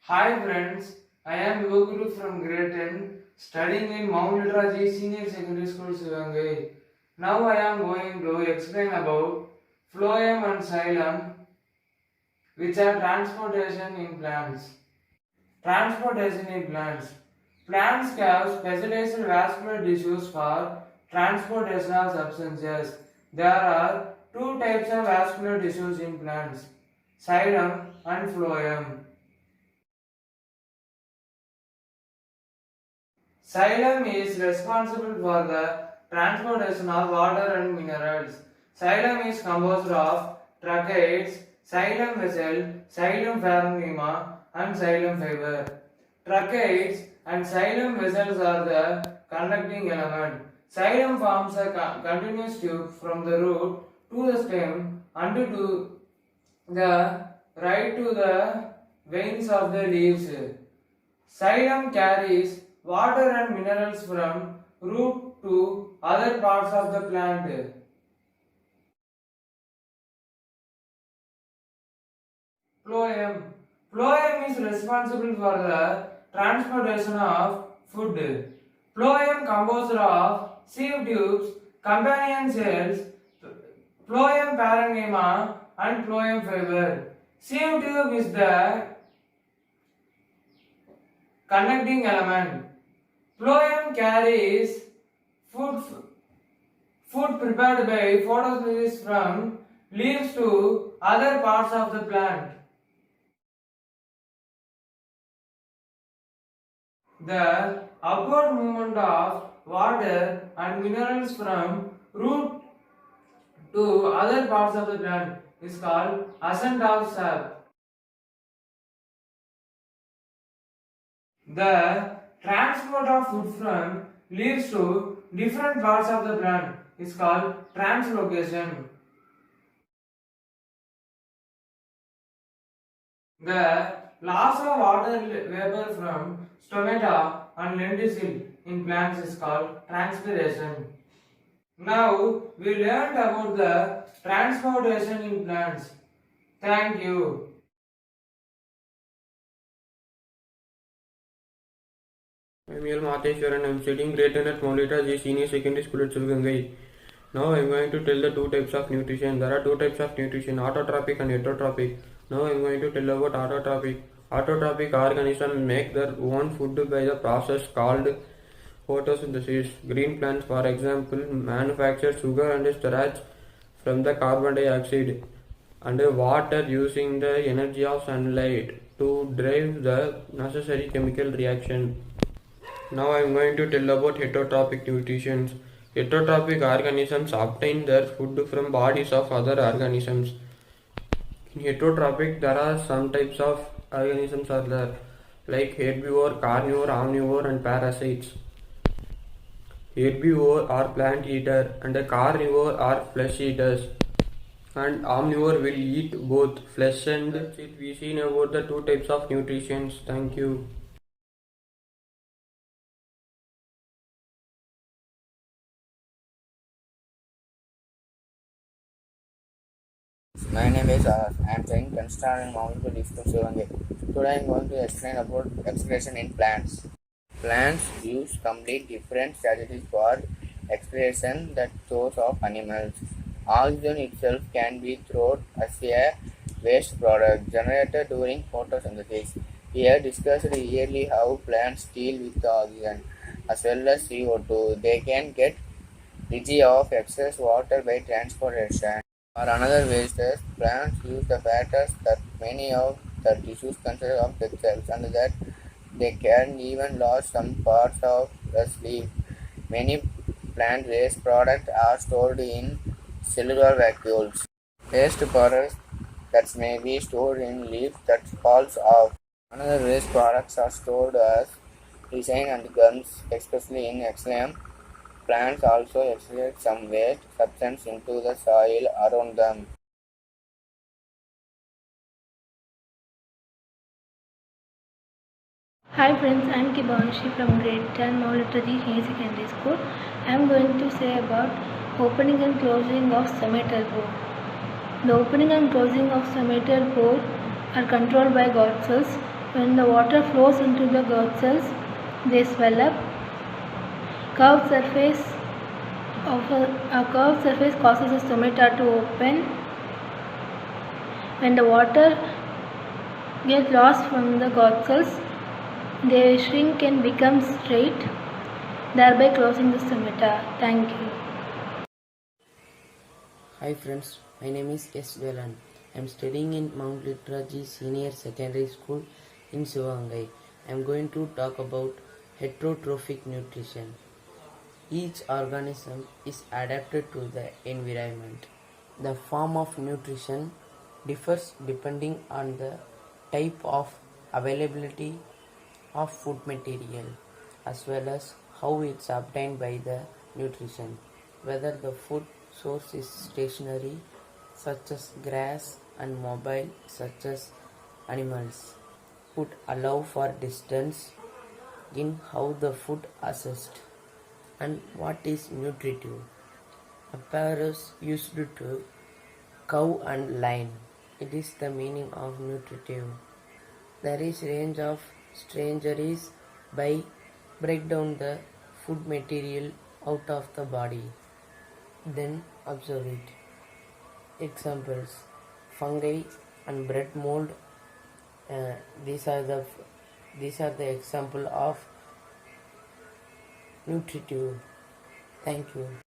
Hi friends, I am Yoguru from grade 10 studying in Mount Literacy Senior Secondary School Sivangai. Now I am going to explain about phloem and xylem which are transportation in plants. Transportation in plants. Plants have specialized vascular tissues for transportation of substances. There are two types of vascular tissues in plants, xylem and phloem. Xylem is responsible for the transportation of water and minerals. Xylem is composed of tracheids, xylem vessel, xylem parenchyma, and xylem fiber. Tracheids and xylem vessels are the conducting element. Xylem forms a continuous tube from the root to the stem and to the right to the veins of the leaves. Xylem carries water and minerals from root to other parts of the plant. Phloem. Phloem is responsible for the transportation of food. Phloem composed of sieve tubes, companion cells, phloem parenchyma and phloem fiber. Sieve tube is the conducting element. Phloem carries food, food prepared by photosynthesis from leaves to other parts of the plant. The upward movement of water and minerals from root to other parts of the plant is called ascent of sap. The transport of food from leaves to different parts of the plant is called translocation. The loss of water vapor from stomata and lenticule in plants is called transpiration. Now we learned about the transportation in plants. Thank you. I'm L. Matheshwaran. I'm studying grade 10 at Maulita J Senior Secondary School at Sivagangai. Now I'm going to tell the two types of nutrition. There are two types of nutrition, autotrophic and heterotrophic. Now I'm going to tell about autotrophic. Autotrophic organisms make their own food by the process called photosynthesis. Green plants, for example, manufacture sugar and starch from the carbon dioxide and water using the energy of sunlight to drive the necessary chemical reaction. Now I am going to tell about heterotrophic nutrition. Heterotrophic organisms obtain their food from bodies of other organisms. In heterotrophic, there are some types of organisms are there, like herbivore, carnivore, omnivore, and parasites. Herbivore are plant eater, and the carnivore are flesh eaters. And omnivore will eat both flesh and that's it. We seen about the two types of nutrition. Thank you. My name is I am saying Constant and Mountain District Sivangai. Today I am going to explain about expression in plants. Plants use complete different strategies for expression that those of animals. Oxygen itself can be thrown as a waste product generated during photosynthesis. Here discussed yearly how plants deal with the oxygen as well as CO2. They can get rid of excess water by transportation. Or another waste is plants use the fatters that many of the tissues consist of themselves and that they can even lose some parts of the sleeve. Many plant waste products are stored in cellular vacuoles. Waste products that may be stored in leaves that falls off. Another waste products are stored as resin and gums, especially in xylem. Plants also excrete some waste substance into the soil around them. Hi friends, I am Kibanshi from grade 10 Mount Literacy Senior Secondary School. I am going to say about opening and closing of somatal pore. The opening and closing of somatal pore are controlled by Gold cells When the water flows into the gourd cells, they swell up. Curved surface curved surface causes the stomata to open. When the water gets lost from the gourd cells, they shrink and become straight, thereby closing the stomata. Thank you. Hi friends, my name is S. Velan. I am studying in Mount Literaji Senior Secondary School in Sivangai. I am going to talk about heterotrophic nutrition. Each organism is adapted to the environment. The form of nutrition differs depending on the type of availability of food material as well as how it's obtained by the nutrition, whether the food source is stationary such as grass and mobile such as animals would allow for distance in how the food assessed. And what is nutritive? A pair is used to cow and lion. It is the meaning of nutritive. There is range of strangeries by break down the food material out of the body, then observe it. Examples: fungi and bread mold. Uh, these are the example of nutritive. Thank you.